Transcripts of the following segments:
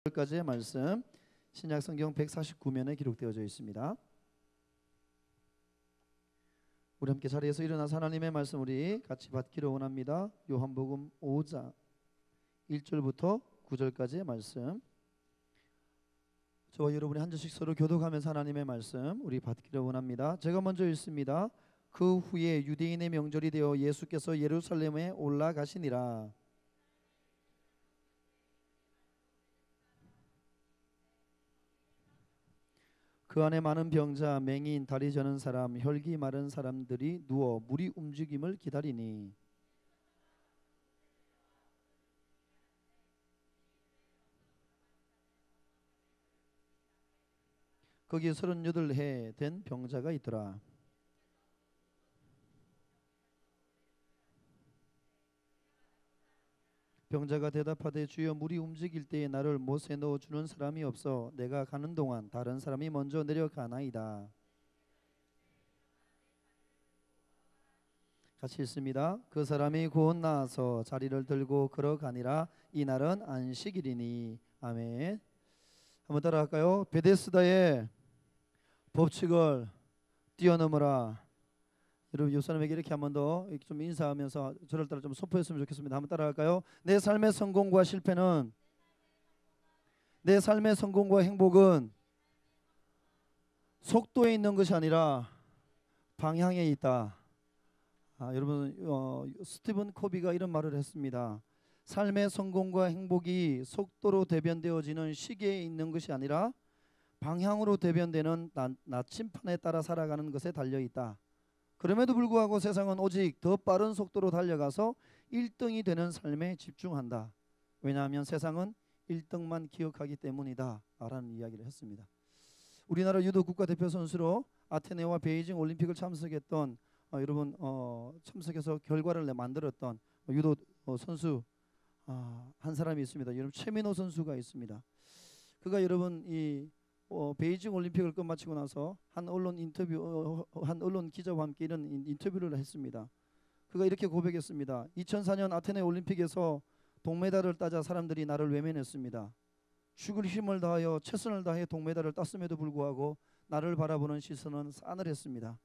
까지의 말씀 신약 성경 149면에 기록되어져 있습니다. 우리 함께 자리에서 일어나서 하나님의 말씀 우리 같이 받기를 원합니다. 요한복음 5장 1절부터 9절까지의 말씀, 저와 여러분이 한 절씩 서로 교독하면서 하나님의 말씀 우리 받기를 원합니다. 제가 먼저 읽습니다. 그 후에 유대인의 명절이 되어 예수께서 예루살렘에 올라가시니라. 그 안에 많은 병자, 맹인, 다리 저는 사람, 혈기 마른 사람들이 누워 물이 움직임을 기다리니 거기 38해 된 병자가 있더라. 병자가 대답하되 주여, 물이 움직일 때에 나를 못에 넣어주는 사람이 없어 내가 가는 동안 다른 사람이 먼저 내려가나이다. 같이 읽습니다. 그 사람이 곧 나와서 자리를 들고 걸어가니라. 이날은 안식일이니. 아멘. 한번 따라할까요? 베데스다의 법칙을 뛰어넘어라. 여러분, 이 사람에게 이렇게 한 번 더 좀 인사하면서 저를 따라 좀 선포했으면 좋겠습니다. 한번 따라갈까요? 내 삶의 성공과 실패는, 내 삶의 성공과 행복은 속도에 있는 것이 아니라 방향에 있다. 여러분, 스티븐 코비가 이런 말을 했습니다. 삶의 성공과 행복이 속도로 대변되어지는 시계에 있는 것이 아니라 방향으로 대변되는 나침판에 따라 살아가는 것에 달려있다. 그럼에도 불구하고 세상은 오직 더 빠른 속도로 달려가서 1등이 되는 삶에 집중한다. 왜냐하면 세상은 1등만 기억하기 때문이다 라는 이야기를 했습니다. 우리나라 유도 국가대표 선수로 아테네와 베이징 올림픽을 참석했던 여러분 참석해서 결과를 만들었던 유도 선수 한 사람이 있습니다. 여러분, 최민호 선수가 있습니다. 그가 여러분 이 베이징 올림픽을 끝마치고 나서 한 언론 기자와 함께 이런 인터뷰를 했습니다. 그가 이렇게 고백했습니다. 2004년 아테네 올림픽에서 동메달을 따자 사람들이 나를 외면했습니다. 죽을 힘을 다하여 최선을 다해 동메달을 땄음에도 불구하고 나를 바라보는 시선은 싸늘했습니다.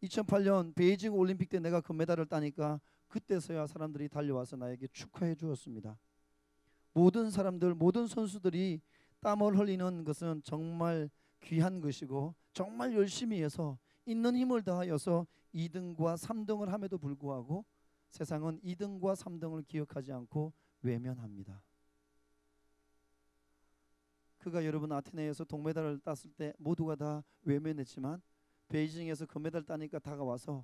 2008년 베이징 올림픽 때 내가 금메달을 따니까 그때서야 사람들이 달려와서 나에게 축하해 주었습니다. 모든 사람들, 모든 선수들이 땀을 흘리는 것은 정말 귀한 것이고 정말 열심히 해서 있는 힘을 다하여서 2등과 3등을 함에도 불구하고 세상은 2등과 3등을 기억하지 않고 외면합니다. 그가 여러분 아테네에서 동메달을 땄을 때 모두가 다 외면했지만 베이징에서 금메달 따니까 다가와서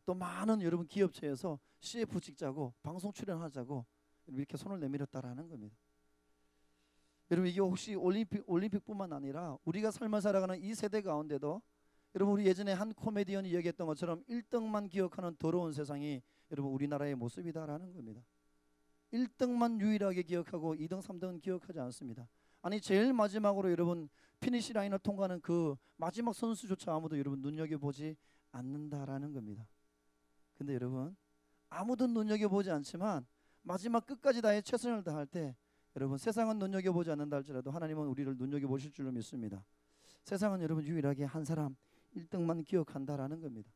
또 많은 여러분 기업체에서 CF 찍자고 방송 출연하자고 이렇게 손을 내밀었다라는 겁니다. 여러분, 이게 혹시 올림픽뿐만 아니라 우리가 삶을 살아가는 이 세대 가운데도 여러분, 우리 예전에 한 코미디언이 얘기했던 것처럼 1등만 기억하는 더러운 세상이 여러분 우리나라의 모습이다라는 겁니다. 1등만 유일하게 기억하고 2등, 3등은 기억하지 않습니다. 아니, 제일 마지막으로 여러분 피니시 라인을 통과하는 그 마지막 선수조차 아무도 여러분 눈여겨보지 않는다라는 겁니다. 근데 여러분, 아무도 눈여겨보지 않지만 마지막 끝까지 다해 최선을 다할 때 여러분, 세상은 눈여겨보지 않는다 할지라도 하나님은 우리를 눈여겨보실 줄로 믿습니다. 세상은 여러분 유일하게 한 사람 1등만 기억한다라는 겁니다.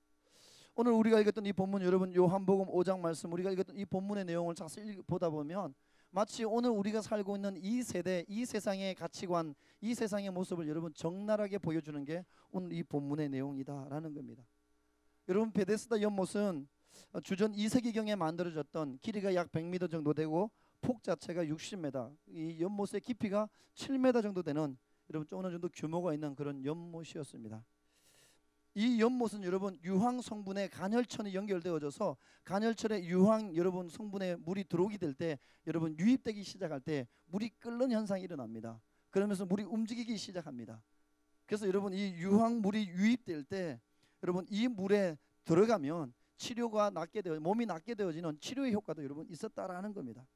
오늘 우리가 읽었던 이 본문, 여러분 요한복음 5장 말씀, 우리가 읽었던 이 본문의 내용을 자세히 보다 보면 마치 오늘 우리가 살고 있는 이 세대, 이 세상의 가치관, 이 세상의 모습을 여러분 적나라하게 보여주는 게 오늘 이 본문의 내용이다라는 겁니다. 여러분, 베데스다 연못은 주전 2세기경에 만들어졌던 길이가 약 100m 정도 되고 폭 자체가 60m, 이 연못의 깊이가 7m 정도 되는 여러분 좀 어느 정도 규모가 있는 그런 연못이었습니다. 이 연못은 여러분 유황 성분의 간헐천이 연결되어져서 간헐천의 유황 여러분 성분의 물이 들어오게 될 때 여러분 유입되기 시작할 때 물이 끓는 현상이 일어납니다. 그러면서 물이 움직이기 시작합니다. 그래서 여러분 이 유황 물이 유입될 때 여러분 이 물에 들어가면 치료가 낫게 되어 몸이 낫게 되어지는 치료의 효과도 여러분 있었다라는 겁니다.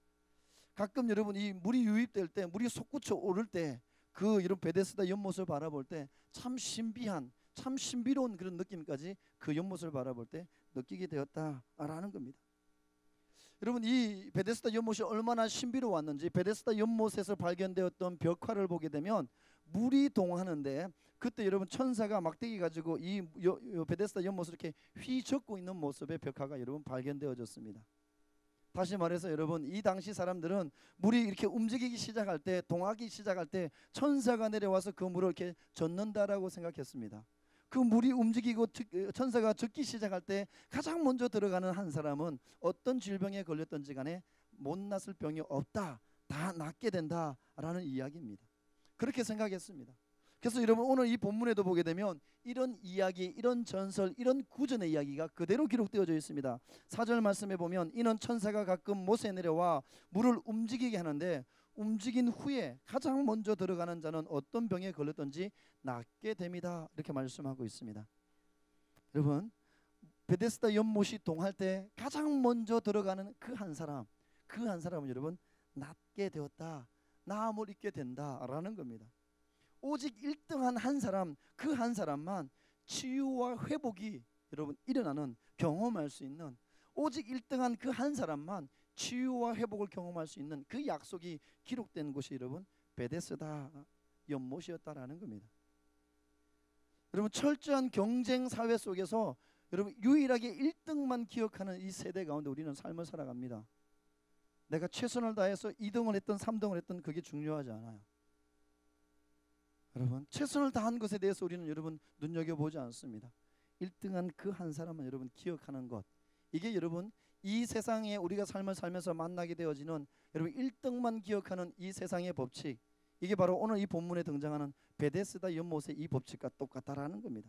가끔 여러분 이 물이 유입될 때 물이 솟구쳐 오를 때 그 이런 베데스다 연못을 바라볼 때 참 신비한, 참 신비로운 그런 느낌까지 그 연못을 바라볼 때 느끼게 되었다라는 겁니다. 여러분 이 베데스다 연못이 얼마나 신비로웠는지 베데스다 연못에서 발견되었던 벽화를 보게 되면 물이 동하는데 그때 여러분 천사가 막대기 가지고 이 베데스다 연못을 이렇게 휘젓고 있는 모습의 벽화가 여러분 발견되어졌습니다. 다시 말해서 여러분 이 당시 사람들은 물이 이렇게 움직이기 시작할 때 동하기 시작할 때 천사가 내려와서 그 물을 이렇게 젓는다라고 생각했습니다. 그 물이 움직이고 천사가 젓기 시작할 때 가장 먼저 들어가는 한 사람은 어떤 질병에 걸렸던지 간에 못 낫을 병이 없다, 다 낫게 된다라는 이야기입니다. 그렇게 생각했습니다. 그래서 여러분 오늘 이 본문에도 보게 되면 이런 이야기, 이런 전설, 이런 구전의 이야기가 그대로 기록되어져 있습니다. 4절 말씀에 보면 이는 천사가 가끔 못에 내려와 물을 움직이게 하는데 움직인 후에 가장 먼저 들어가는 자는 어떤 병에 걸렸든지 낫게 됩니다. 이렇게 말씀하고 있습니다. 여러분 베데스다 연못이 동할 때 가장 먼저 들어가는 그 한 사람은 여러분 낫게 되었다, 나음을 입게 된다라는 겁니다. 오직 1등한 한 사람, 그 한 사람만 치유와 회복이 여러분 일어나는 경험할 수 있는, 오직 1등한 그 한 사람만 치유와 회복을 경험할 수 있는 그 약속이 기록된 곳이 여러분 베데스다 연못이었다라는 겁니다. 여러분 철저한 경쟁 사회 속에서 여러분 유일하게 1등만 기억하는 이 세대 가운데 우리는 삶을 살아갑니다. 내가 최선을 다해서 2등을 했든 3등을 했든 그게 중요하지 않아요. 여러분 최선을 다한 것에 대해서 우리는 여러분 눈여겨보지 않습니다. 1등한 그 한 사람은 여러분 기억하는 것, 이게 여러분 이 세상에 우리가 삶을 살면서 만나게 되어지는 여러분 1등만 기억하는 이 세상의 법칙, 이게 바로 오늘 이 본문에 등장하는 베데스다 연못의 이 법칙과 똑같다라는 겁니다.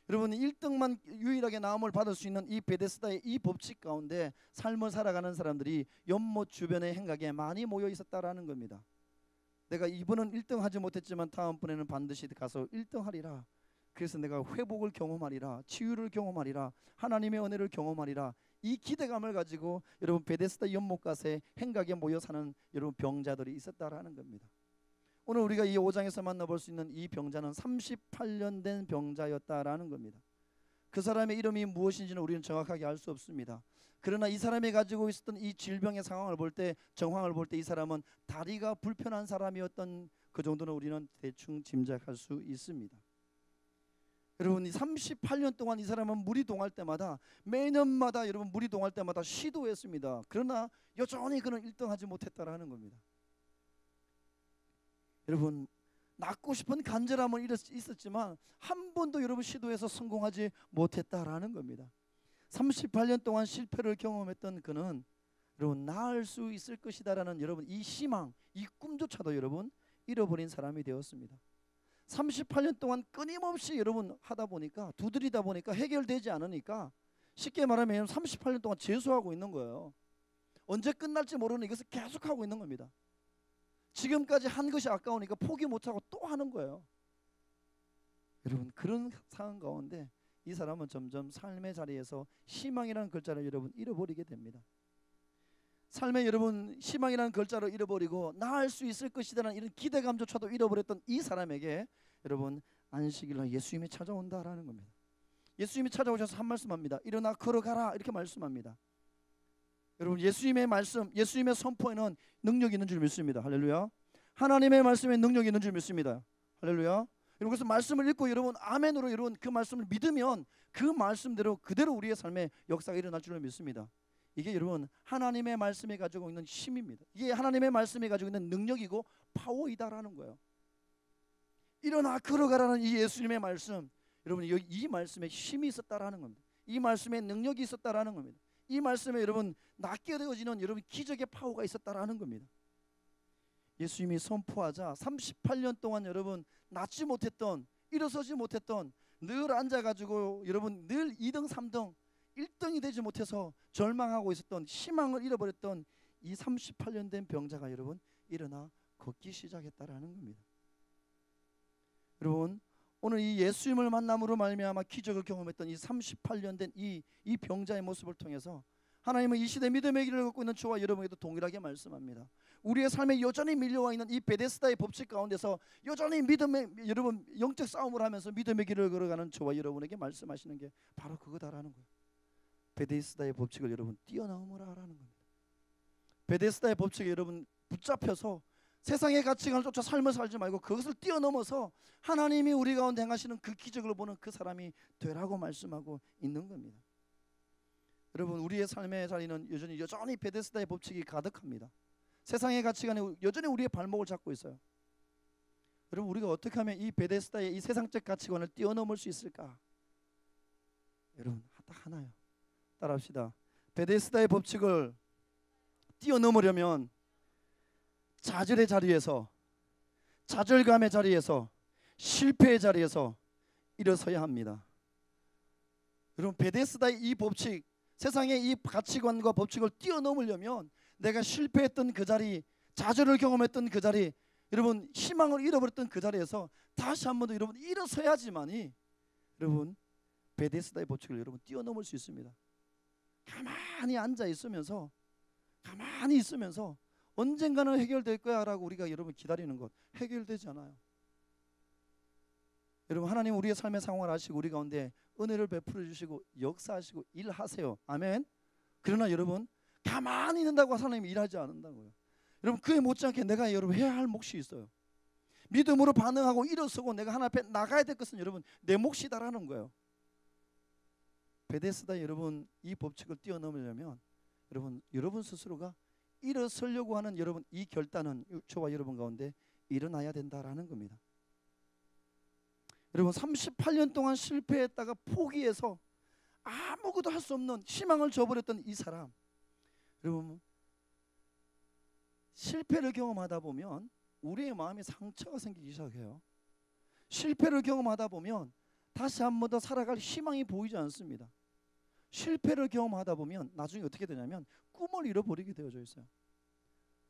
여러분 1등만 유일하게 나음을 받을 수 있는 이 베데스다의 이 법칙 가운데 삶을 살아가는 사람들이 연못 주변의 행각에 많이 모여 있었다라는 겁니다. 내가 이번은 1등 하지 못했지만 다음번에는 반드시 가서 1등 하리라. 그래서 내가 회복을 경험하리라, 치유를 경험하리라, 하나님의 은혜를 경험하리라, 이 기대감을 가지고 여러분 베데스다 연못가에 행각에 모여 사는 여러분 병자들이 있었다라는 겁니다. 오늘 우리가 이 5장에서 만나볼 수 있는 이 병자는 38년 된 병자였다라는 겁니다. 그 사람의 이름이 무엇인지는 우리는 정확하게 알 수 없습니다. 그러나 이 사람이 가지고 있었던 이 질병의 상황을 볼 때, 정황을 볼 때 이 사람은 다리가 불편한 사람이었던 그 정도는 우리는 대충 짐작할 수 있습니다. 여러분 이 38년 동안 이 사람은 물이 동할 때마다 매년마다 여러분 물이 동할 때마다 시도했습니다. 그러나 여전히 그는 1등하지 못했다라는 겁니다. 여러분 낫고 싶은 간절함은 있었지만 한 번도 여러분 시도해서 성공하지 못했다라는 겁니다. 38년 동안 실패를 경험했던 그는 여러분 나을 수 있을 것이다라는 여러분 이 희망, 이 꿈조차도 여러분 잃어버린 사람이 되었습니다. 38년 동안 끊임없이 여러분 하다 보니까, 두드리다 보니까 해결되지 않으니까 쉽게 말하면 38년 동안 재수하고 있는 거예요. 언제 끝날지 모르는 이것을 계속하고 있는 겁니다. 지금까지 한 것이 아까우니까 포기 못하고 또 하는 거예요. 여러분 그런 상황 가운데 이 사람은 점점 삶의 자리에서 희망이라는 글자를 여러분 잃어버리게 됩니다. 삶에 여러분 희망이라는 글자를 잃어버리고 나을 수 있을 것이라는 이런 기대감조차도 잃어버렸던 이 사람에게 여러분 안식일날 예수님이 찾아온다라는 겁니다. 예수님이 찾아오셔서 한 말씀합니다. 일어나 걸어가라 이렇게 말씀합니다. 여러분 예수님의 말씀, 예수님의 선포에는 능력이 있는 줄 믿습니다. 할렐루야. 하나님의 말씀에 능력이 있는 줄 믿습니다. 할렐루야. 여러분 그래서 말씀을 읽고 여러분 아멘으로 여러분 그 말씀을 믿으면 그 말씀대로 그대로 우리의 삶에 역사가 일어날 줄을 믿습니다. 이게 여러분 하나님의 말씀이 가지고 있는 힘입니다. 이게 하나님의 말씀이 가지고 있는 능력이고 파워이다라는 거예요. 일어나 걸어가라는 이 예수님의 말씀, 여러분 이 말씀에 힘이 있었다라는 겁니다. 이 말씀에 능력이 있었다라는 겁니다. 이 말씀에 여러분 낫게 되어지는 여러분 기적의 파워가 있었다라는 겁니다. 예수님이 선포하자 38년 동안 여러분 낫지 못했던, 일어서지 못했던, 늘 앉아가지고 여러분 늘 2등 3등 1등이 되지 못해서 절망하고 있었던, 희망을 잃어버렸던 이 38년 된 병자가 여러분 일어나 걷기 시작했다라는 겁니다. 여러분 오늘 이 예수님을 만남으로 말미암아 기적을 경험했던 이 38년 된 이 병자의 모습을 통해서 하나님은 이 시대 믿음의 길을 걷고 있는 저와 여러분에게도 동일하게 말씀합니다. 우리의 삶에 여전히 밀려와 있는 이 베데스다의 법칙 가운데서 여전히 믿음의 여러분 영적 싸움을 하면서 믿음의 길을 걸어가는 저와 여러분에게 말씀하시는 게 바로 그거다라는 거예요. 베데스다의 법칙을 여러분 뛰어넘으라라는 겁니다. 베데스다의 법칙에 여러분 붙잡혀서 세상의 가치관을 쫓아 삶을 살지 말고 그것을 뛰어넘어서 하나님이 우리 가운데 행하시는 그 기적을 보는 그 사람이 되라고 말씀하고 있는 겁니다. 여러분, 우리의 삶의 자리는 여전히 베데스다의 법칙이 가득합니다. 세상의 가치관이 여전히 우리의 발목을 잡고 있어요. 여러분, 우리가 어떻게 하면 이 베데스다의 이 세상적 가치관을 뛰어넘을 수 있을까? 여러분, 딱 하나요. 따라합시다. 베데스다의 법칙을 뛰어넘으려면 좌절의 자리에서, 좌절감의 자리에서, 실패의 자리에서 일어서야 합니다. 여러분, 베데스다의 이 법칙, 세상의 이 가치관과 법칙을 뛰어넘으려면 내가 실패했던 그 자리, 좌절을 경험했던 그 자리, 여러분 희망을 잃어버렸던 그 자리에서 다시 한 번 더 여러분 일어서야지만이 여러분 베데스다의 법칙을 여러분 뛰어넘을 수 있습니다. 가만히 앉아 있으면서 언젠가는 해결될 거야 라고 우리가 여러분 기다리는 것, 해결되지 않아요. 여러분, 하나님 우리의 삶의 상황을 아시고 우리 가운데 은혜를 베풀어 주시고 역사하시고 일하세요. 아멘. 그러나 여러분, 가만히 있는다고 하나님이 일하지 않는다고요. 여러분, 그에 못지않게 내가 여러분 해야 할 몫이 있어요. 믿음으로 반응하고 일어서고 내가 하나님 앞에 나가야 될 것은 여러분 내 몫이다라는 거예요. 베데스다 여러분 이 법칙을 뛰어넘으려면 여러분 스스로가 일어서려고 하는 여러분 이 결단은 저와 여러분 가운데 일어나야 된다라는 겁니다. 여러분, 38년 동안 실패했다가 포기해서 아무것도 할 수 없는 희망을 저버렸던 이 사람, 여러분 실패를 경험하다 보면 우리의 마음에 상처가 생기기 시작해요. 실패를 경험하다 보면 다시 한 번 더 살아갈 희망이 보이지 않습니다. 실패를 경험하다 보면 나중에 어떻게 되냐면 꿈을 잃어버리게 되어져 있어요.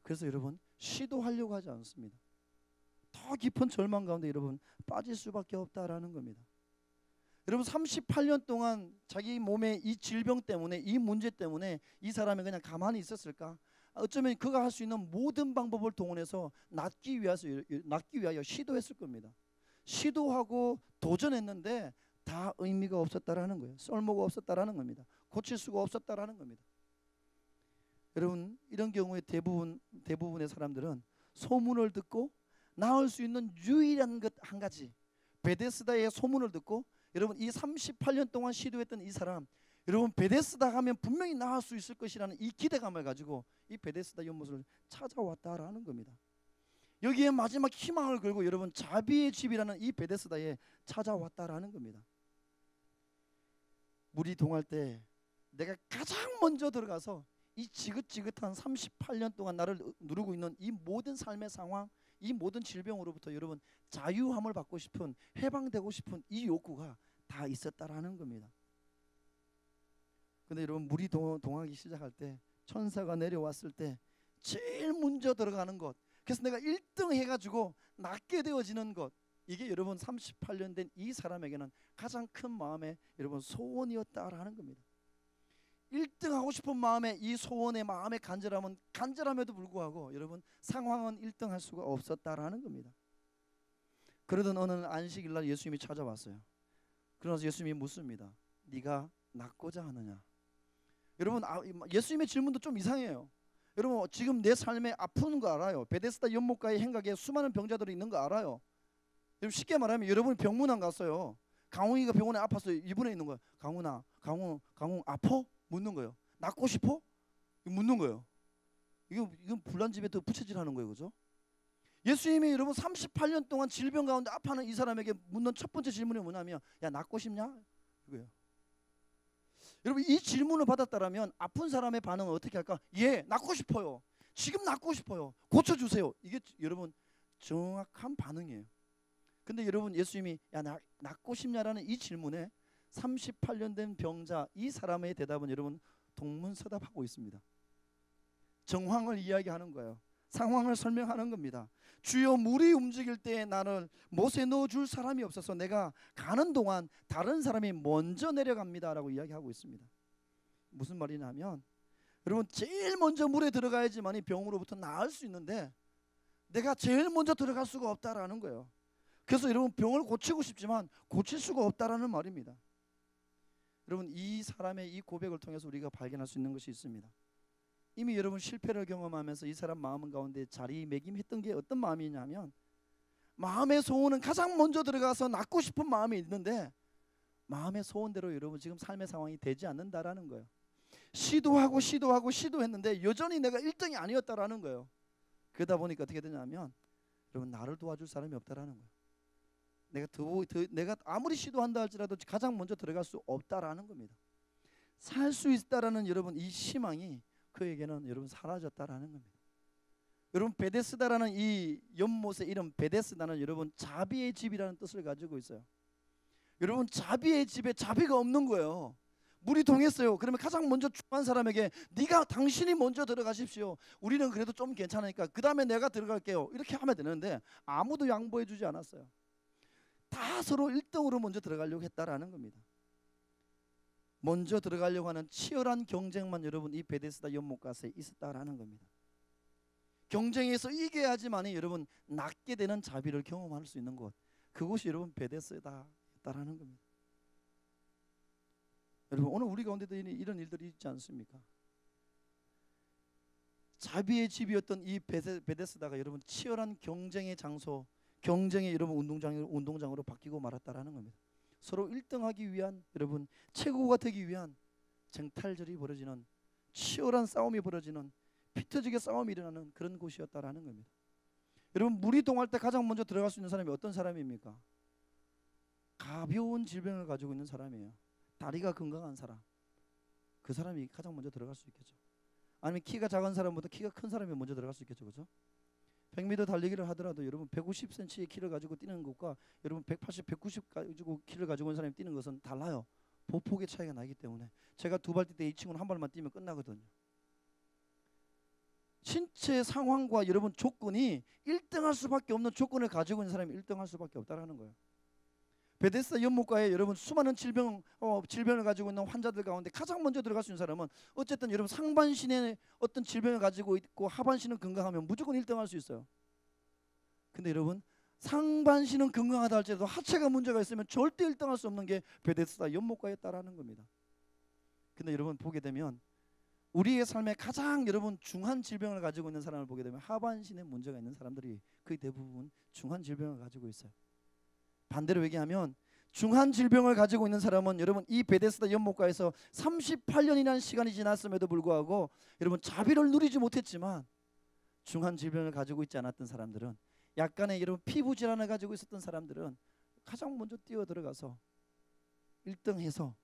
그래서 여러분 시도하려고 하지 않습니다. 더 깊은 절망 가운데 여러분 빠질 수밖에 없다라는 겁니다. 여러분, 38년 동안 자기 몸의 이 질병 때문에, 이 문제 때문에 이 사람이 그냥 가만히 있었을까? 어쩌면 그가 할 수 있는 모든 방법을 동원해서 낫기 위하여 시도했을 겁니다. 시도하고 도전했는데 다 의미가 없었다라는 거예요. 쓸모가 없었다라는 겁니다. 고칠 수가 없었다라는 겁니다. 여러분, 이런 경우에 대부분의 사람들은 소문을 듣고 나을 수 있는 유일한 것 한 가지, 베데스다의 소문을 듣고 여러분 이 38년 동안 시도했던 이 사람, 여러분 베데스다 가면 분명히 나을 수 있을 것이라는 이 기대감을 가지고 이 베데스다 연못을 찾아왔다라는 겁니다. 여기에 마지막 희망을 걸고 여러분 자비의 집이라는 이 베데스다에 찾아왔다라는 겁니다. 물이 동할 때 내가 가장 먼저 들어가서 이 지긋지긋한 38년 동안 나를 누르고 있는 이 모든 삶의 상황, 이 모든 질병으로부터 여러분 자유함을 받고 싶은, 해방되고 싶은 이 욕구가 다 있었다라는 겁니다. 근데 여러분 물이 동하기 시작할 때, 천사가 내려왔을 때 제일 먼저 들어가는 것, 그래서 내가 1등 해가지고 낫게 되어지는 것, 이게 여러분 38년 된 이 사람에게는 가장 큰 마음의 여러분 소원이었다라는 겁니다. 1등 하고 싶은 마음에 이 소원의 마음의 간절함에도 불구하고 여러분 상황은 1등 할 수가 없었다라는 겁니다. 그러던 어느 안식일 날 예수님이 찾아왔어요. 그러면서 예수님이 묻습니다. 네가 낫고자 하느냐? 여러분 예수님의 질문도 좀 이상해요. 여러분 지금 내 삶에 아픈 거 알아요. 베데스다 연못가의 행각에 수많은 병자들이 있는 거 알아요. 여러분 쉽게 말하면 여러분이 병문안 갔어요. 강웅이가 병원에 아파서 입원해 있는 거예요. 강웅아, 강웅 아파? 묻는 거예요. 낫고 싶어? 묻는 거예요. 이건 불난집에 더 부채질하는 거예요, 그죠? 예수님이 여러분 38년 동안 질병 가운데 아파하는 이 사람에게 묻는 첫 번째 질문이 뭐냐면, 야 낫고 싶냐? 이거예요. 여러분 이 질문을 받았다라면 아픈 사람의 반응은 어떻게 할까? 예, 낫고 싶어요. 지금 낫고 싶어요. 고쳐주세요. 이게 여러분 정확한 반응이에요. 근데 여러분 예수님이 야 낫고 싶냐라는 이 질문에 38년 된 병자 이 사람의 대답은 여러분 동문서답하고 있습니다. 정황을 이야기하는 거예요. 상황을 설명하는 겁니다. 주여 물이 움직일 때 나를 못에 넣어줄 사람이 없어서 내가 가는 동안 다른 사람이 먼저 내려갑니다 라고 이야기하고 있습니다. 무슨 말이냐면 여러분 제일 먼저 물에 들어가야지만이 병으로부터 나을 수 있는데 내가 제일 먼저 들어갈 수가 없다라는 거예요. 그래서 여러분 병을 고치고 싶지만 고칠 수가 없다라는 말입니다. 여러분 이 사람의 이 고백을 통해서 우리가 발견할 수 있는 것이 있습니다. 이미 여러분 실패를 경험하면서 이 사람 마음 가운데 자리매김했던 게 어떤 마음이냐면, 마음의 소원은 가장 먼저 들어가서 낳고 싶은 마음이 있는데 마음의 소원대로 여러분 지금 삶의 상황이 되지 않는다라는 거예요. 시도했는데 여전히 내가 1등이 아니었다라는 거예요. 그러다 보니까 어떻게 되냐면 여러분 나를 도와줄 사람이 없다라는 거예요. 내가 아무리 시도한다 할지라도 가장 먼저 들어갈 수 없다라는 겁니다. 살 수 있다라는 여러분 이 희망이 그에게는 여러분 사라졌다라는 겁니다. 여러분 베데스다라는 이 연못의 이름 베데스다는 여러분 자비의 집이라는 뜻을 가지고 있어요. 여러분 자비의 집에 자비가 없는 거예요. 물이 동했어요. 그러면 가장 먼저 중한 사람에게 당신이 먼저 들어가십시오. 우리는 그래도 좀 괜찮으니까 그 다음에 내가 들어갈게요. 이렇게 하면 되는데 아무도 양보해 주지 않았어요. 다 서로 1등으로 먼저 들어가려고 했다라는 겁니다. 먼저 들어가려고 하는 치열한 경쟁만 여러분 이 베데스다 연못가에 있었다라는 겁니다. 경쟁에서 이겨야지만이 여러분 낫게 되는 자비를 경험할 수 있는 곳, 그곳이 여러분 베데스다였다라는 겁니다. 여러분 오늘 우리 가운데도 이런 일들이 있지 않습니까? 자비의 집이었던 이 베데스다가 여러분 치열한 경쟁의 장소, 경쟁의 여러분 운동장으로 바뀌고 말았다라는 겁니다. 서로 1등하기 위한 여러분 최고가 되기 위한 쟁탈전이 벌어지는, 치열한 싸움이 벌어지는, 피터지게 싸움이 일어나는 그런 곳이었다라는 겁니다. 여러분 물이 동할 때 가장 먼저 들어갈 수 있는 사람이 어떤 사람입니까? 가벼운 질병을 가지고 있는 사람이에요. 다리가 건강한 사람, 그 사람이 가장 먼저 들어갈 수 있겠죠. 아니면 키가 작은 사람보다 키가 큰 사람이 먼저 들어갈 수 있겠죠, 그렇죠? 100m 달리기를 하더라도 여러분 150cm의 키를 가지고 뛰는 것과 여러분 180, 190 가지고 키를 가지고 있는 사람이 뛰는 것은 달라요. 보폭의 차이가 나기 때문에 제가 두 발 뛸 때 이 친구는 한 발만 뛰면 끝나거든요. 신체 상황과 여러분 조건이 1등할 수밖에 없는 조건을 가지고 있는 사람이 1등할 수밖에 없다라는 거예요. 베데스다 연못가에 여러분 수많은 질병을 가지고 있는 환자들 가운데 가장 먼저 들어갈 수 있는 사람은 어쨌든 여러분 상반신의 어떤 질병을 가지고 있고 하반신은 건강하면 무조건 1등할 수 있어요. 근데 여러분 상반신은 건강하다 할지라도 하체가 문제가 있으면 절대 1등할 수 없는 게 베데스다 연못가였다라는 겁니다. 근데 여러분 보게 되면 우리의 삶에 가장 여러분 중한 질병을 가지고 있는 사람을 보게 되면 하반신에 문제가 있는 사람들이 거의 대부분 중한 질병을 가지고 있어요. 반대로 얘기하면 중한 질병을 가지고 있는 사람은 여러분 이 베데스다 연못가에서 38년이라는 시간이 지났음에도 불구하고 여러분 자비를 누리지 못했지만, 중한 질병을 가지고 있지 않았던 사람들은, 약간의 여러분 피부 질환을 가지고 있었던 사람들은 가장 먼저 뛰어 들어가서 1등해서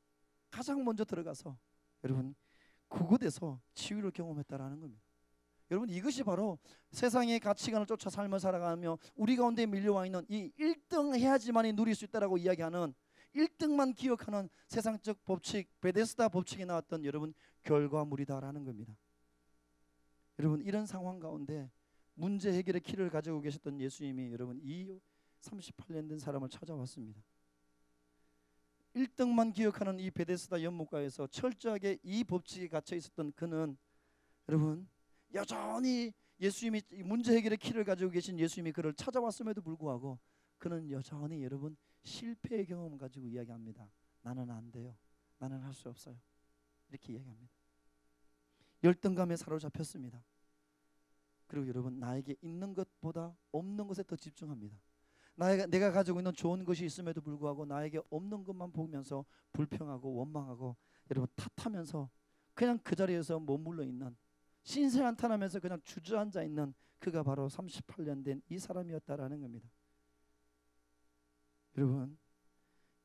가장 먼저 들어가서 여러분 그곳에서 치유를 경험했다라는 겁니다. 여러분 이것이 바로 세상의 가치관을 쫓아 삶을 살아가며 우리 가운데 밀려와 있는 이 1등 해야지만이 누릴 수 있다라고 이야기하는 1등만 기억하는 세상적 법칙, 베데스다 법칙이 나왔던 여러분 결과물이다라는 겁니다. 여러분 이런 상황 가운데 문제 해결의 키를 가지고 계셨던 예수님이 여러분 이 38년 된 사람을 찾아왔습니다. 1등만 기억하는 이 베데스다 연못가에서 철저하게 이 법칙에 갇혀 있었던 그는 여러분 여전히 예수님이 문제 해결의 키를 가지고 계신 예수님이 그를 찾아왔음에도 불구하고 그는 여전히 여러분 실패의 경험을 가지고 이야기합니다. 나는 안 돼요. 나는 할 수 없어요. 이렇게 이야기합니다. 열등감에 사로잡혔습니다. 그리고 여러분 나에게 있는 것보다 없는 것에 더 집중합니다. 내가 가지고 있는 좋은 것이 있음에도 불구하고 나에게 없는 것만 보면서 불평하고 원망하고 여러분 탓하면서 그냥 그 자리에서 머물러 있는, 신세한탄하면서 그냥 주저앉아 있는 그가 바로 38년 된 이 사람이었다라는 겁니다. 여러분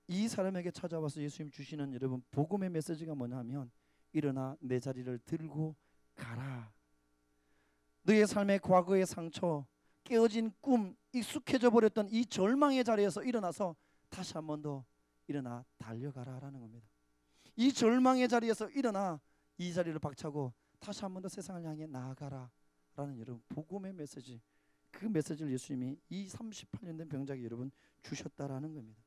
이 사람에게 찾아와서 예수님 주시는 여러분 복음의 메시지가 뭐냐면 일어나 내 자리를 들고 가라. 너의 삶의 과거의 상처, 깨어진 꿈, 익숙해져 버렸던 이 절망의 자리에서 일어나서 다시 한 번 더 일어나 달려가라라는 겁니다. 이 절망의 자리에서 일어나 이 자리를 박차고 다시 한 번 더 세상을 향해 나아가라라는 여러분 복음의 메시지, 그 메시지를 예수님이 이 38년 된 병자에게 여러분 주셨다라는 겁니다.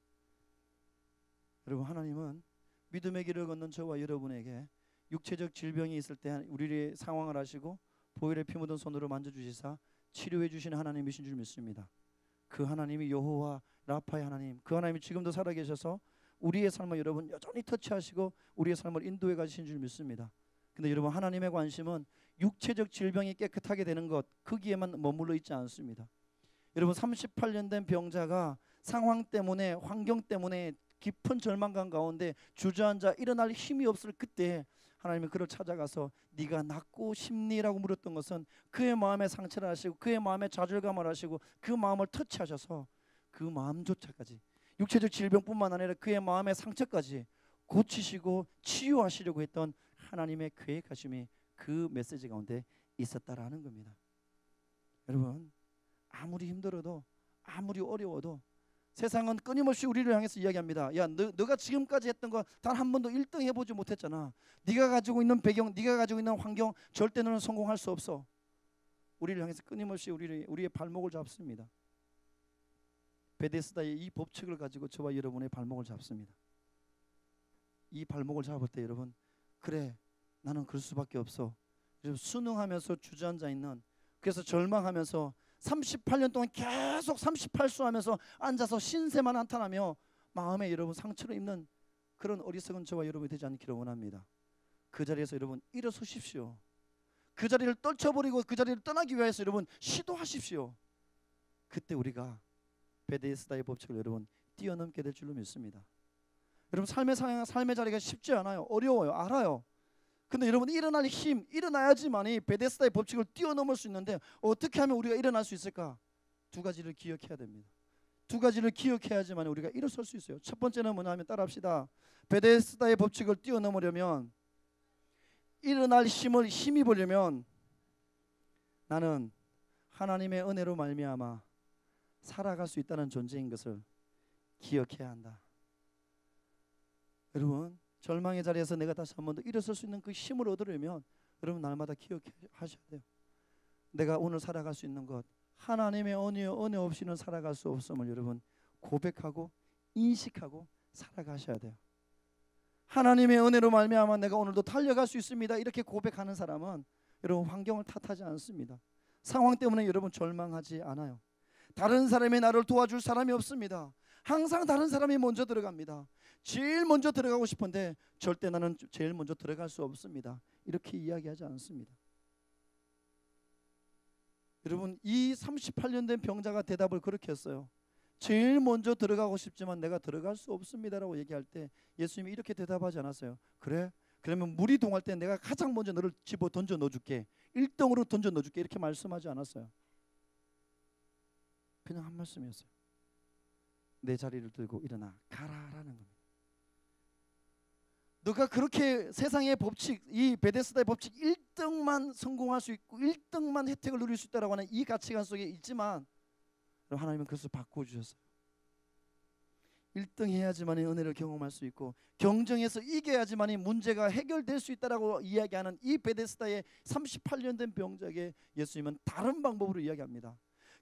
여러분 하나님은 믿음의 길을 걷는 저와 여러분에게 육체적 질병이 있을 때 우리의 상황을 아시고 보혈의 피 묻은 손으로 만져주시사 치료해 주시는 하나님이신 줄 믿습니다. 그 하나님이 여호와 라파의 하나님, 그 하나님이 지금도 살아계셔서 우리의 삶을 여러분 여전히 터치하시고 우리의 삶을 인도해 가시는 줄 믿습니다. 근데 여러분 하나님의 관심은 육체적 질병이 깨끗하게 되는 것 거기에만 머물러 있지 않습니다. 여러분 38년 된 병자가 상황 때문에 환경 때문에 깊은 절망감 가운데 주저앉아 일어날 힘이 없을 그때 하나님은 그를 찾아가서 네가 낫고 싶니?라고 물었던 것은 그의 마음에 상처를 하시고 그의 마음에 좌절감을 하시고 그 마음을 터치하셔서 그 마음조차까지 육체적 질병뿐만 아니라 그의 마음의 상처까지 고치시고 치유하시려고 했던 하나님의 계획하심이 그 메시지 가운데 있었다라는 겁니다. 여러분 아무리 힘들어도 아무리 어려워도 세상은 끊임없이 우리를 향해서 이야기합니다. 야, 너가 지금까지 했던 거 단 한 번도 1등 해보지 못했잖아. 네가 가지고 있는 배경, 네가 가지고 있는 환경 절대 너는 성공할 수 없어. 우리를 향해서 끊임없이 우리의 발목을 잡습니다. 베데스다의 이 법칙을 가지고 저와 여러분의 발목을 잡습니다. 이 발목을 잡을 때 여러분 그래 나는 그럴 수밖에 없어. 순응하면서 주저앉아 있는 그래서 절망하면서 38년 동안 계속 38수 하면서 앉아서 신세만 한탄하며 마음에 여러분 상처를 입는 그런 어리석은 저와 여러분이 되지 않기를 원합니다. 그 자리에서 여러분 일어서십시오. 그 자리를 떨쳐버리고 그 자리를 떠나기 위해서 여러분 시도하십시오. 그때 우리가 베데스다의 법칙을 여러분 뛰어넘게 될 줄로 믿습니다. 여러분 삶의 자리가 쉽지 않아요. 어려워요. 알아요. 근데 여러분 일어날 힘, 일어나야지만이 베데스다의 법칙을 뛰어넘을 수 있는데 어떻게 하면 우리가 일어날 수 있을까? 두 가지를 기억해야 됩니다. 두 가지를 기억해야지만 우리가 일어설 수 있어요. 첫 번째는 뭐냐 하면 따라합시다. 베데스다의 법칙을 뛰어넘으려면 일어날 힘을 힘입으려면 나는 하나님의 은혜로 말미암아 살아갈 수 있다는 존재인 것을 기억해야 한다. 여러분 절망의 자리에서 내가 다시 한 번 더 일어설 수 있는 그 힘을 얻으려면 여러분 날마다 기억하셔야 돼요. 내가 오늘 살아갈 수 있는 것 하나님의 은혜 없이는 살아갈 수 없음을 여러분 고백하고 인식하고 살아가셔야 돼요. 하나님의 은혜로 말미암아 내가 오늘도 달려갈 수 있습니다. 이렇게 고백하는 사람은 여러분 환경을 탓하지 않습니다. 상황 때문에 여러분 절망하지 않아요. 다른 사람이 나를 도와줄 사람이 없습니다. 항상 다른 사람이 먼저 들어갑니다. 제일 먼저 들어가고 싶은데 절대 나는 제일 먼저 들어갈 수 없습니다. 이렇게 이야기하지 않습니다. 여러분 이 38년 된 병자가 대답을 그렇게 했어요. 제일 먼저 들어가고 싶지만 내가 들어갈 수 없습니다라고 얘기할 때 예수님이 이렇게 대답하지 않았어요. 그래? 그러면 물이 동할 때 내가 가장 먼저 너를 집어 던져 넣어줄게. 1등으로 던져 넣어줄게. 이렇게 말씀하지 않았어요. 그냥 한 말씀이었어요. 내 자리를 들고 일어나 가라라는 겁니다. 너가 그렇게 세상의 법칙, 이 베데스다의 법칙 1등만 성공할 수 있고 1등만 혜택을 누릴 수 있다라고 하는 이 가치관 속에 있지만 하나님은 그것을 바꿔주셨어요. 1등 해야지만 은혜를 경험할 수 있고 경쟁에서 이겨야지만 문제가 해결될 수 있다라고 이야기하는 이 베데스다의 38년 된 병자에게 예수님은 다른 방법으로 이야기합니다.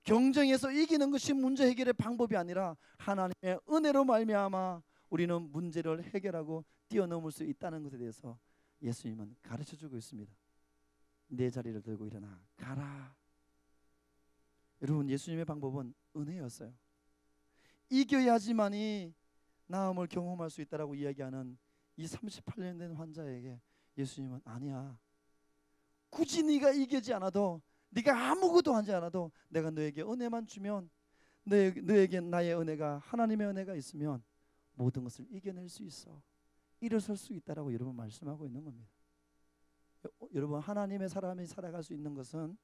경쟁에서 이기는 것이 문제 해결의 방법이 아니라 하나님의 은혜로 말미암아 우리는 문제를 해결하고 뛰어넘을 수 있다는 것에 대해서 예수님은 가르쳐주고 있습니다. 내 자리를 들고 일어나 가라. 여러분 예수님의 방법은 은혜였어요. 이겨야지만이 나음을 경험할 수 있다라고 이야기하는 이 38년 된 환자에게 예수님은 아니야. 굳이 네가 이기지 않아도 네가 아무것도 하지 않아도 내가 너에게 은혜만 주면 너에게 나의 은혜가 하나님의 은혜가 있으면 모든 것을 이겨낼 수 있어. 일어설 수 있다라고 여러분 말씀하고 있는 겁니다. 여러분 하나님의 사람이 살아갈 수 있는 것은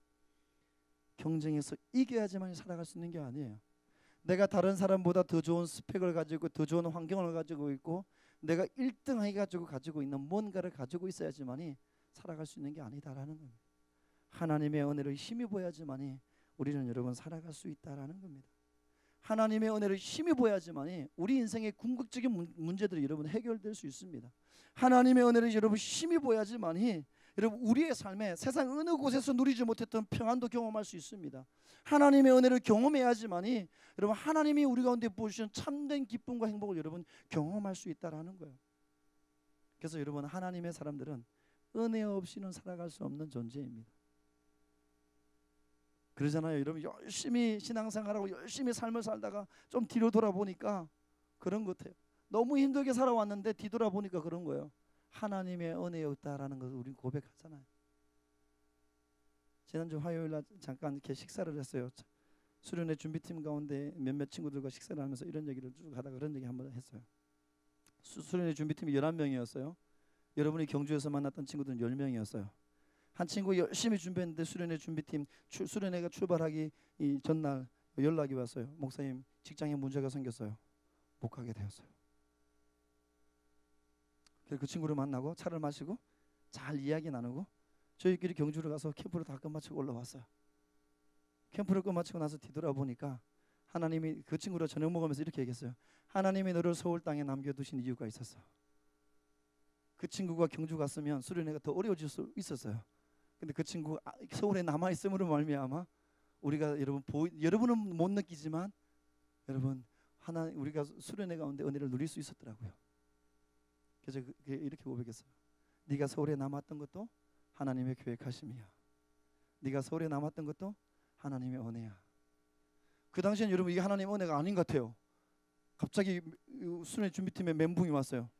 경쟁에서 이겨야지만 살아갈 수 있는 게 아니에요. 내가 다른 사람보다 더 좋은 스펙을 가지고 더 좋은 환경을 가지고 있고 내가 1등 해가지고 가지고 있는 뭔가를 가지고 있어야지만이 살아갈 수 있는 게 아니다라는 겁니다. 하나님의 은혜를 힘입어야지만이 우리는 여러분 살아갈 수 있다라는 겁니다. 하나님의 은혜를 힘입어야지만이 우리 인생의 궁극적인 문제들이 여러분 해결될 수 있습니다. 하나님의 은혜를 여러분 힘입어야지만이 여러분 우리의 삶에 세상 어느 곳에서 누리지 못했던 평안도 경험할 수 있습니다. 하나님의 은혜를 경험해야지만이 여러분 하나님이 우리 가운데 보여주신 참된 기쁨과 행복을 여러분 경험할 수 있다라는 거예요. 그래서 여러분 하나님의 사람들은 은혜 없이는 살아갈 수 없는 존재입니다. 그러잖아요. 여러분 열심히 신앙생활하고 열심히 삶을 살다가 좀 뒤로 돌아보니까 그런 것 같아요. 너무 힘들게 살아왔는데 뒤돌아보니까 그런 거예요. 하나님의 은혜였다라는 것을 우리는 고백하잖아요. 지난주 화요일 날 잠깐 이렇게 식사를 했어요. 수련회 준비팀 가운데 몇몇 친구들과 식사를 하면서 이런 얘기를 쭉 하다가 그런 얘기 한번 했어요. 수련회 준비팀이 11명이었어요. 여러분이 경주에서 만났던 친구들은 10명이었어요. 한 친구 열심히 준비했는데 수련회 준비팀 수련회가 출발하기 이 전날 연락이 왔어요. 목사님, 직장에 문제가 생겼어요. 못 가게 되었어요. 그래서 그 친구를 만나고 차를 마시고 잘 이야기 나누고 저희끼리 경주를 가서 캠프를 다 끝마치고 올라왔어요. 캠프를 끝마치고 나서 뒤돌아보니까 하나님이 그 친구랑 저녁 먹으면서 이렇게 얘기했어요. 하나님이 너를 서울 땅에 남겨두신 이유가 있었어. 그 친구가 경주 갔으면 수련회가 더 어려워질 수 있었어요. 근데 그 친구 서울에 남아있음으로 말미암아 우리가 여러분은 못 느끼지만 여러분 우리가 수련회 가운데 은혜를 누릴 수 있었더라고요. 그래서 이렇게 고백했어요. 네가 서울에 남았던 것도 하나님의 계획하심이야. 네가 서울에 남았던 것도 하나님의 은혜야. 그 당시엔 여러분 이게 하나님의 은혜가 아닌 것 같아요. 갑자기 수련회 준비팀에 멘붕이 왔어요.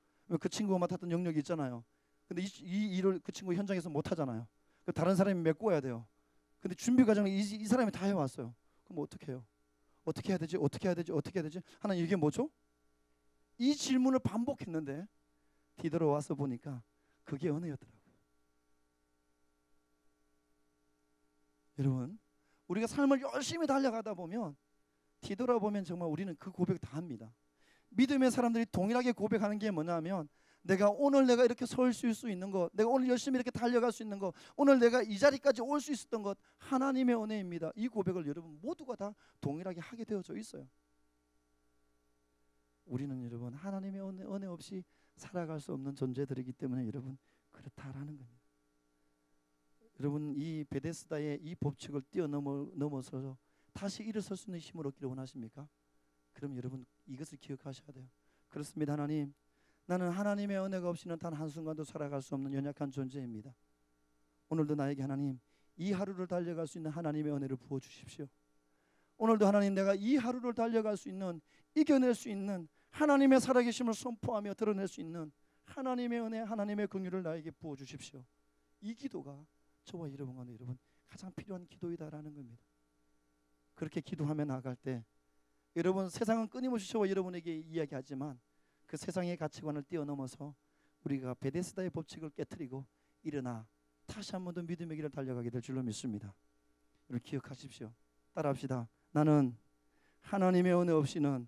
그 친구가 맡았던 영역이 있잖아요. 근데 이 일을 그 친구 현장에서 못 하잖아요. 다른 사람이 메꿔야 돼요. 근데 준비 과정을 이 사람이 다 해왔어요. 그럼 어떻게 해요? 어떻게 해야 되지? 어떻게 해야 되지? 어떻게 해야 되지? 하나님 이게 뭐죠? 이 질문을 반복했는데 뒤돌아와서 보니까 그게 은혜였더라고요. 여러분 우리가 삶을 열심히 달려가다 보면 뒤돌아보면 정말 우리는 그 고백 다 합니다. 믿음의 사람들이 동일하게 고백하는 게 뭐냐면 내가 이렇게 설 수 있는 것, 내가 오늘 열심히 이렇게 달려갈 수 있는 것, 오늘 내가 이 자리까지 올 수 있었던 것 하나님의 은혜입니다. 이 고백을 여러분 모두가 다 동일하게 하게 되어져 있어요. 우리는 여러분 하나님의 은혜 없이 살아갈 수 없는 존재들이기 때문에 여러분 그렇다라는 겁니다. 여러분 이 베데스다의 이 법칙을 뛰어넘어서 다시 일어설 수 있는 힘을 얻기를 원하십니까? 그럼 여러분 이것을 기억하셔야 돼요. 그렇습니다. 하나님, 나는 하나님의 은혜가 없이는 단 한순간도 살아갈 수 없는 연약한 존재입니다. 오늘도 나에게 하나님 이 하루를 달려갈 수 있는 하나님의 은혜를 부어주십시오. 오늘도 하나님 내가 이 하루를 달려갈 수 있는, 이겨낼 수 있는 하나님의 살아계심을 선포하며 드러낼 수 있는 하나님의 은혜, 하나님의 긍휼을 나에게 부어주십시오. 이 기도가 저와 여러분과 여러분 가장 필요한 기도이다라는 겁니다. 그렇게 기도하며 나아갈 때 여러분 세상은 끊임없이 저와 여러분에게 이야기하지만 그 세상의 가치관을 뛰어넘어서 우리가 베데스다의 법칙을 깨트리고 일어나 다시 한 번 더 믿음의 길을 달려가게 될 줄로 믿습니다. 여러분 기억하십시오. 따라합시다. 나는 하나님의 은혜 없이는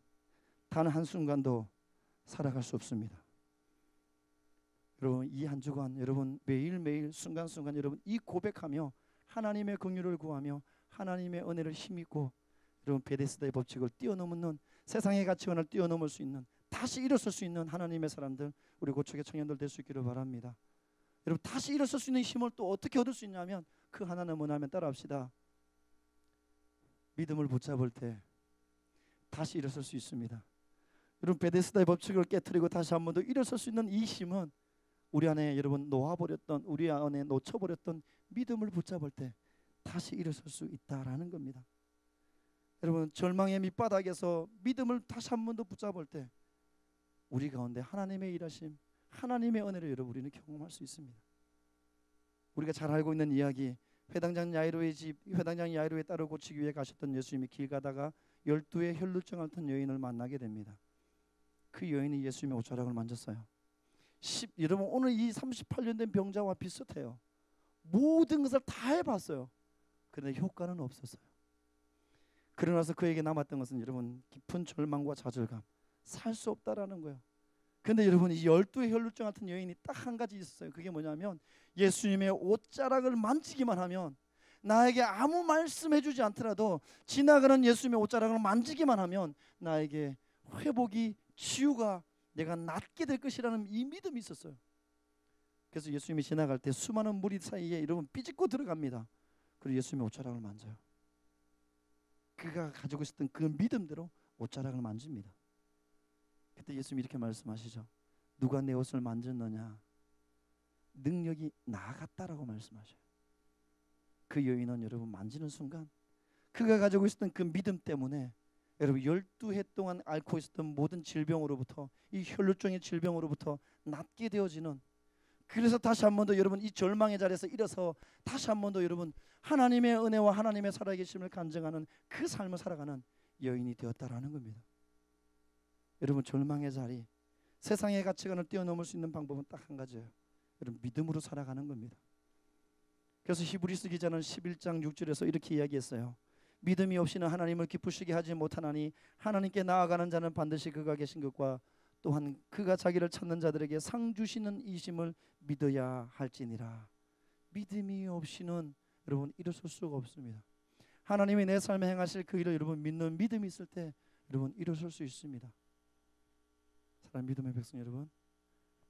단 한순간도 살아갈 수 없습니다. 여러분 이 한 주간 여러분 매일매일 순간순간 여러분 이 고백하며 하나님의 긍휼을 구하며 하나님의 은혜를 힘입고 여러분 베데스다의 법칙을 뛰어넘는 세상의 가치관을 뛰어넘을 수 있는 다시 일어설 수 있는 하나님의 사람들 우리 고척의 청년들 될 수 있기를 바랍니다. 여러분 다시 일어설 수 있는 힘을 또 어떻게 얻을 수 있냐면 그 하나는 뭐냐면 따라합시다. 믿음을 붙잡을 때 다시 일어설 수 있습니다. 여러분 베데스다의 법칙을 깨트리고 다시 한 번 더 일어설 수 있는 이 힘은 우리 안에 여러분 놓아버렸던 우리 안에 놓쳐버렸던 믿음을 붙잡을 때 다시 일어설 수 있다라는 겁니다. 여러분 절망의 밑바닥에서 믿음을 다시 한 번 더 붙잡을 때 우리 가운데 하나님의 일하심 하나님의 은혜를 여러분 우리는 경험할 수 있습니다. 우리가 잘 알고 있는 이야기 회당장 야이로의 집 회당장 야이로의 딸을 고치기 위해 가셨던 예수님이 길 가다가 12의 혈루증 앓던 여인을 만나게 됩니다. 그 여인이 예수님의 옷자락을 만졌어요. 여러분 오늘 이 38년 된 병자와 비슷해요. 모든 것을 다 해봤어요. 그런데 효과는 없었어요. 그러나서 그에게 남았던 것은 여러분 깊은 절망과 좌절감, 살 수 없다라는 거예요. 그런데 여러분 이 12의 혈루증 같은 여인이 딱 한 가지 있었어요. 그게 뭐냐면 예수님의 옷자락을 만지기만 하면 나에게 아무 말씀해주지 않더라도 지나가는 예수님의 옷자락을 만지기만 하면 나에게 회복이 치유가 내가 낫게 될 것이라는 이 믿음이 있었어요. 그래서 예수님이 지나갈 때 수많은 무리 사이에 여러분 삐집고 들어갑니다. 그리고 예수님의 옷자락을 만져요. 그가 가지고 있었던 그 믿음대로 옷자락을 만집니다. 그때 예수님이 이렇게 말씀하시죠. 누가 내 옷을 만졌느냐? 능력이 나아갔다라고 말씀하셔요. 그 여인은 여러분 만지는 순간 그가 가지고 있었던 그 믿음 때문에 여러분 12해 동안 앓고 있었던 모든 질병으로부터, 이 혈루증의 질병으로부터 낫게 되어지는, 그래서 다시 한 번 더 여러분 이 절망의 자리에서 일어서 다시 한 번 더 여러분 하나님의 은혜와 하나님의 살아계심을 간증하는 그 삶을 살아가는 여인이 되었다라는 겁니다. 여러분 절망의 자리, 세상의 가치관을 뛰어넘을 수 있는 방법은 딱 한 가지예요. 여러분 믿음으로 살아가는 겁니다. 그래서 히브리서 기자는 11장 6절에서 이렇게 이야기했어요. 믿음이 없이는 하나님을 기쁘시게 하지 못하나니 하나님께 나아가는 자는 반드시 그가 계신 것과 또한 그가 자기를 찾는 자들에게 상 주시는 이심을 믿어야 할지니라. 믿음이 없이는 여러분 일어설 수가 없습니다. 하나님이 내 삶에 행하실 그 일을 여러분 믿는 믿음이 있을 때 여러분 일어설 수 있습니다. 사랑하는 믿음의 백성 여러분,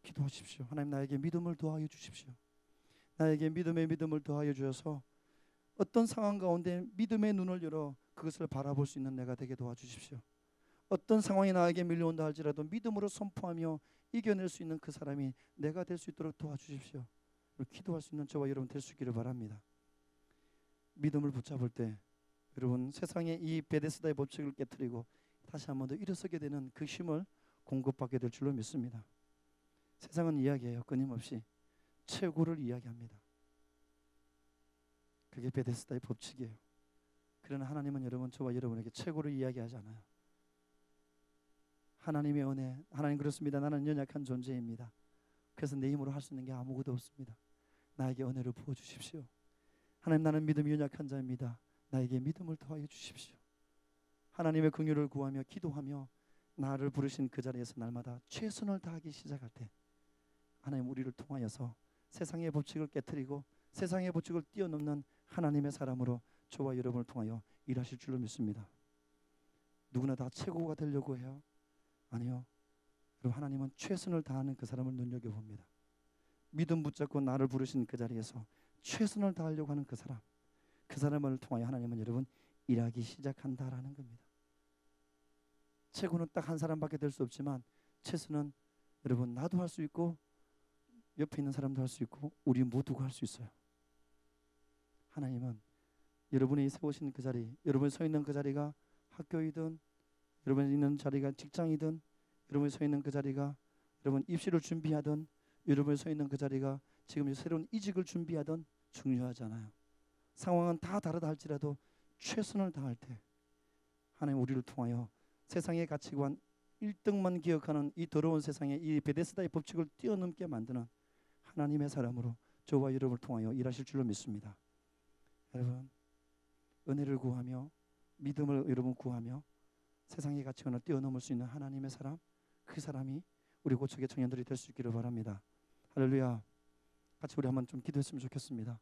기도하십시오. 하나님 나에게 믿음을 더하여 주십시오. 나에게 믿음을 더하여 주셔서 어떤 상황 가운데 믿음의 눈을 열어 그것을 바라볼 수 있는 내가 되게 도와주십시오. 어떤 상황이 나에게 밀려온다 할지라도 믿음으로 선포하며 이겨낼 수 있는 그 사람이 내가 될 수 있도록 도와주십시오. 기도할 수 있는 저와 여러분 될 수 있기를 바랍니다. 믿음을 붙잡을 때 여러분 세상의 이 베데스다의 법칙을 깨트리고 다시 한 번 더 일어서게 되는 그 힘을 공급받게 될 줄로 믿습니다. 세상은 이야기해요. 끊임없이 최고를 이야기합니다. 그게 베데스다의 법칙이에요. 그러나 하나님은 여러분 저와 여러분에게 최고를 이야기하지 않아요. 하나님의 은혜, 하나님 그렇습니다. 나는 연약한 존재입니다. 그래서 내 힘으로 할 수 있는 게 아무것도 없습니다. 나에게 은혜를 부어주십시오. 하나님 나는 믿음이 연약한 자입니다. 나에게 믿음을 더하여 주십시오. 하나님의 긍휼을 구하며 기도하며 나를 부르신 그 자리에서 날마다 최선을 다하기 시작할 때 하나님 우리를 통하여서 세상의 법칙을 깨트리고 세상의 법칙을 뛰어넘는 하나님의 사람으로 저와 여러분을 통하여 일하실 줄로 믿습니다. 누구나 다 최고가 되려고 해요? 아니요. 여러분 하나님은 최선을 다하는 그 사람을 눈여겨봅니다. 믿음 붙잡고 나를 부르신 그 자리에서 최선을 다하려고 하는 그 사람을 통하여 하나님은 여러분 일하기 시작한다라는 겁니다. 최고는 딱 한 사람밖에 될 수 없지만 최선은 여러분 나도 할 수 있고 옆에 있는 사람도 할 수 있고 우리 모두가 할 수 있어요. 하나님은 여러분이 세우신 그 자리, 여러분이 서 있는 그 자리가 학교이든 여러분이 있는 자리가 직장이든 여러분이 서 있는 그 자리가 여러분 입시를 준비하든 여러분이 서 있는 그 자리가 지금 새로운 이직을 준비하든 중요하지 않아요. 상황은 다 다르다 할지라도 최선을 다할 때 하나님 우리를 통하여 세상의 가치관 1등만 기억하는 이 더러운 세상에 이 베데스다의 법칙을 뛰어넘게 만드는 하나님의 사람으로 저와 여러분을 통하여 일하실 줄로 믿습니다. 여러분 은혜를 구하며 믿음을 여러분 구하며 세상의 가치관을 뛰어넘을 수 있는 하나님의 사람, 그 사람이 우리 고척의 청년들이 될 수 있기를 바랍니다. 할렐루야. 같이 우리 한번 좀 기도했으면 좋겠습니다.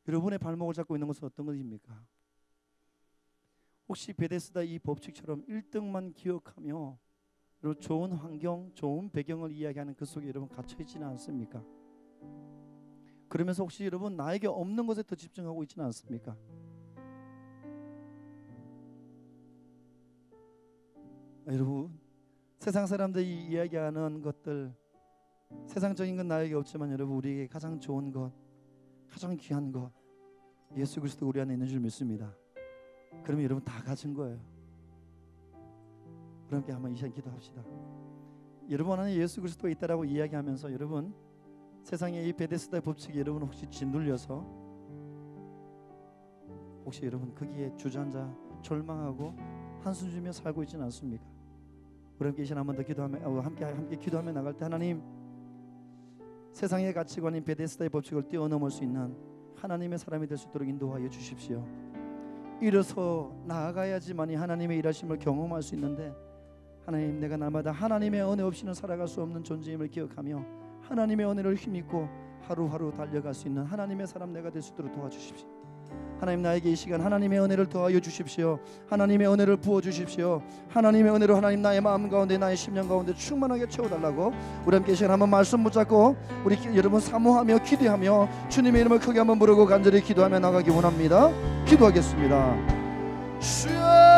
여러분의 발목을 잡고 있는 것은 어떤 것입니까? 혹시 베데스다 이 법칙처럼 1등만 기억하며 좋은 환경, 좋은 배경을 이야기하는 그 속에 여러분 갇혀있지는 않습니까? 그러면서 혹시 여러분 나에게 없는 것에 더 집중하고 있지는 않습니까? 여러분 세상 사람들이 이야기하는 것들, 세상적인 건 나에게 없지만 여러분 우리에게 가장 좋은 것, 가장 귀한 것 예수 그리스도 우리 안에 있는 줄 믿습니다. 그러면 여러분 다 가진 거예요. 우리 함께 한번 이 시간 기도합시다. 여러분 안에 예수 그리스도가 있다라고 이야기하면서 여러분 세상의 이 베데스다의 법칙이 여러분 혹시 짓눌려서 혹시 여러분 거기에 주저앉아 절망하고 한숨 쉬며 살고 있지는 않습니까? 우리 함께 이 시간 한번 더 기도하며 함께 기도하며 나갈 때 하나님 세상의 가치관인 베데스다의 법칙을 뛰어넘을 수 있는 하나님의 사람이 될 수 있도록 인도하여 주십시오. 일어서 나아가야지만이 하나님의 일하심을 경험할 수 있는데 하나님 내가 날마다 하나님의 은혜 없이는 살아갈 수 없는 존재임을 기억하며 하나님의 은혜를 힘입고 하루하루 달려갈 수 있는 하나님의 사람 내가 될 수 있도록 도와주십시오. 하나님 나에게 이 시간 하나님의 은혜를 더하여 주십시오. 하나님의 은혜를 부어주십시오. 하나님의 은혜로 하나님 나의 마음 가운데 나의 심령 가운데 충만하게 채워달라고 우리 함께 이 시간 한번 말씀 붙잡고 우리 여러분 사모하며 기도하며 주님의 이름을 크게 한번 부르고 간절히 기도하며 나가기 원합니다. 기도하겠습니다. 주여